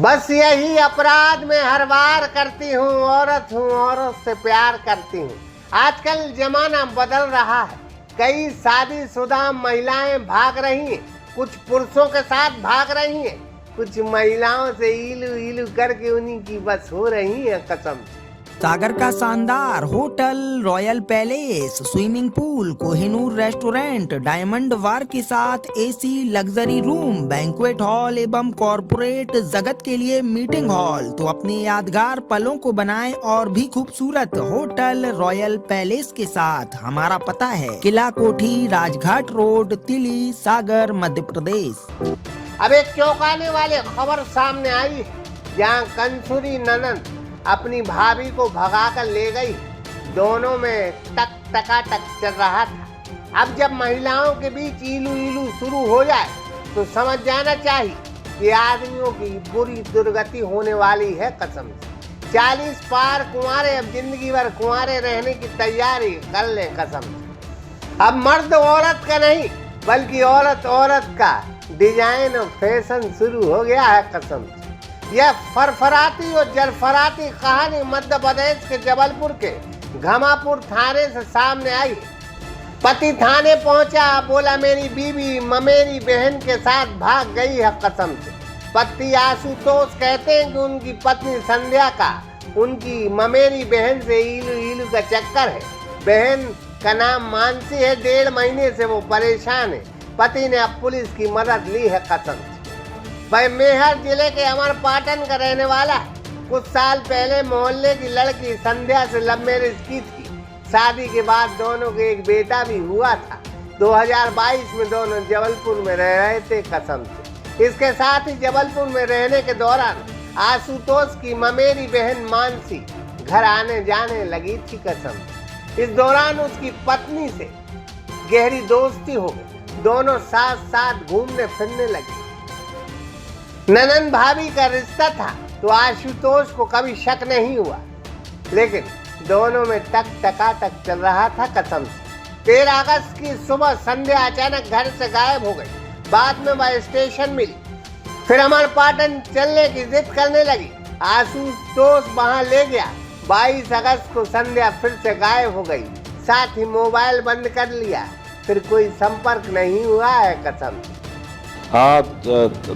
बस यही अपराध मैं हर बार करती हूँ। औरत हूँ, औरत से प्यार करती हूँ। आजकल जमाना बदल रहा है। कई शादीशुदा महिलाएं भाग रही हैं, कुछ पुरुषों के साथ भाग रही हैं, कुछ महिलाओं से इलू इलू करके उन्हीं की बस हो रही है कसम। सागर का शानदार hotel, royal palace, swimming pool, Kohinoor restaurant, diamond bar के साथ AC, luxury room, banquet hall एवं कॉर्पोरेट जगत के लिए मीटिंग हॉल। तो अपने यादगार पलों को बनाएं और भी खूबसूरत। होटल रॉयल पैलेस के साथ हमारा पता है किला कोठी, राजघाट रोड, तिली, सागर, मध्य प्रदेश। अब एक चौंकाने वाली खबर सामने आई है, जहाँ कंसुरी ननद अपनी भाभी को भगाकर ले गई। दोनों में टकाटक चल रहा था। अब जब महिलाओं के बीच इलू इलू शुरू हो जाए तो समझ जाना चाहिए कि आदमियों की बुरी दुर्गति होने वाली है कसम से। 40 पार कुंवारे अब जिंदगी भर कुंवारे रहने की तैयारी कर ले कसम से। अब मर्द औरत का नहीं बल्कि औरत औरत का डिजाइन और फैशन शुरू हो गया है कसम से। यह फरफराती और जरफराती कहानी मध्य प्रदेश के जबलपुर के घमापुर थाने से सामने आई। पति थाने पहुंचा, बोला मेरी बीवी ममेरी बहन के साथ भाग गई है कसम से। पति आशुतोष कहते हैं कि उनकी पत्नी संध्या का उनकी ममेरी बहन से इलू इलू का चक्कर है। बहन का नाम मानसी है। 1.5 महीने से वो परेशान है। पति ने अब पुलिस की मदद ली है कसम से। वह मेहर जिले के अमरपाटन का रहने वाला है। कुछ साल पहले मोहल्ले की लड़की संध्या से लव मैरिज की थी। शादी के बाद दोनों के एक बेटा भी हुआ था। 2022 में दोनों जबलपुर में रह रहे थे कसम से। इसके साथ ही जबलपुर में रहने के दौरान आशुतोष की ममेरी बहन मानसी घर आने जाने लगी थी कसम। इस दौरान उसकी पत्नी से गहरी दोस्ती हो गई। दोनों साथ साथ घूमने फिरने लगे। ननंद भाभी का रिश्ता था तो आशुतोष को कभी शक नहीं हुआ, लेकिन दोनों में टकाटक चल रहा था कसम से। 13 अगस्त की सुबह संध्या अचानक घर से गायब हो गई। बाद में वह स्टेशन मिली, फिर अमरपाटन चलने की जिद करने लगी। आशुतोष वहां ले गया। 22 अगस्त को संध्या फिर से गायब हो गई, साथ ही मोबाइल बंद कर लिया। फिर कोई संपर्क नहीं हुआ है कसम। हाँ,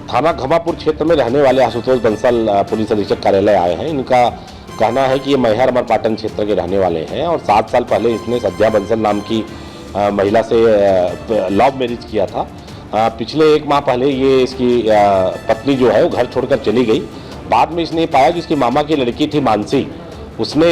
थाना घमापुर क्षेत्र में रहने वाले आशुतोष बंसल पुलिस अधीक्षक कार्यालय आए हैं। इनका कहना है कि ये मैहर अमरपाटन क्षेत्र के रहने वाले हैं और 7 साल पहले इसने संध्या बंसल नाम की महिला से लव मैरिज किया था। पिछले 1 माह पहले ये इसकी पत्नी जो है वो घर छोड़कर चली गई। बाद में इसने पाया कि इसकी मामा की लड़की थी मानसी, उसने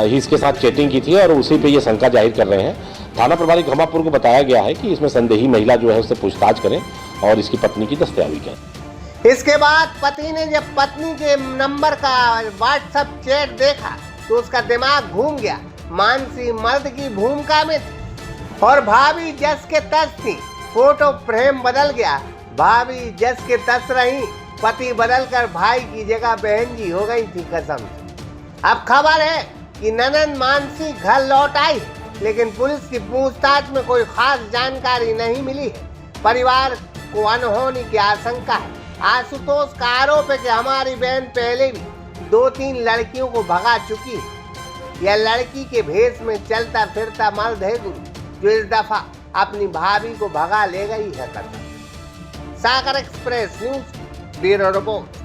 ही इसके साथ चैटिंग की थी और उसी पे ये शंका जाहिर कर रहे हैं। थाना प्रभारी घमापुर को बताया गया है कि इसमें संदेही महिला जो है उससे पूछताछ करें और इसकी पत्नी की दस्तयाबी करें। इसके बाद पति ने जब पत्नी के नंबर का व्हाट्सएप चैट देखा तो उसका दिमाग घूम गया। मानसी मर्द की भूमिका में थी और भाभी जस के तस थी। फोटो फ्रेम बदल गया, भाभी जस के तस रही। पति बदलकर भाई की जगह बहन जी हो गई थी कसम। अब खबर है कि ननंद मानसी घर लौट आई, लेकिन पुलिस की पूछताछ में कोई खास जानकारी नहीं मिली है। परिवार को अनहोनी की आशंका है। आशुतोष का आरोप है कि हमारी बहन पहले भी 2-3 लड़कियों को भगा चुकी है। यह लड़की के भेष में चलता फिरता मर्द है गुरु, जो इस दफा अपनी भाभी को भगा ले गई है कसम। Sagar express news bureau report.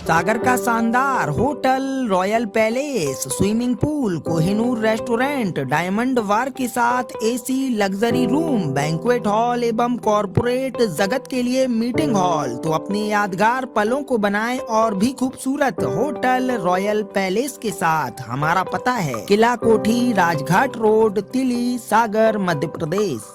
Sagar का शानदार hotel, royal palace, swimming pool, Kohinoor restaurant, diamond bar के साथ AC, luxury room, banquet hall एवं कॉर्पोरेट जगत के लिए मीटिंग हॉल। तो अपने यादगार पलों को बनाएं और भी खूबसूरत। होटल रॉयल पैलेस के साथ हमारा पता है किला कोठी, राजघाट रोड, तिली, सागर, मध्य प्रदेश।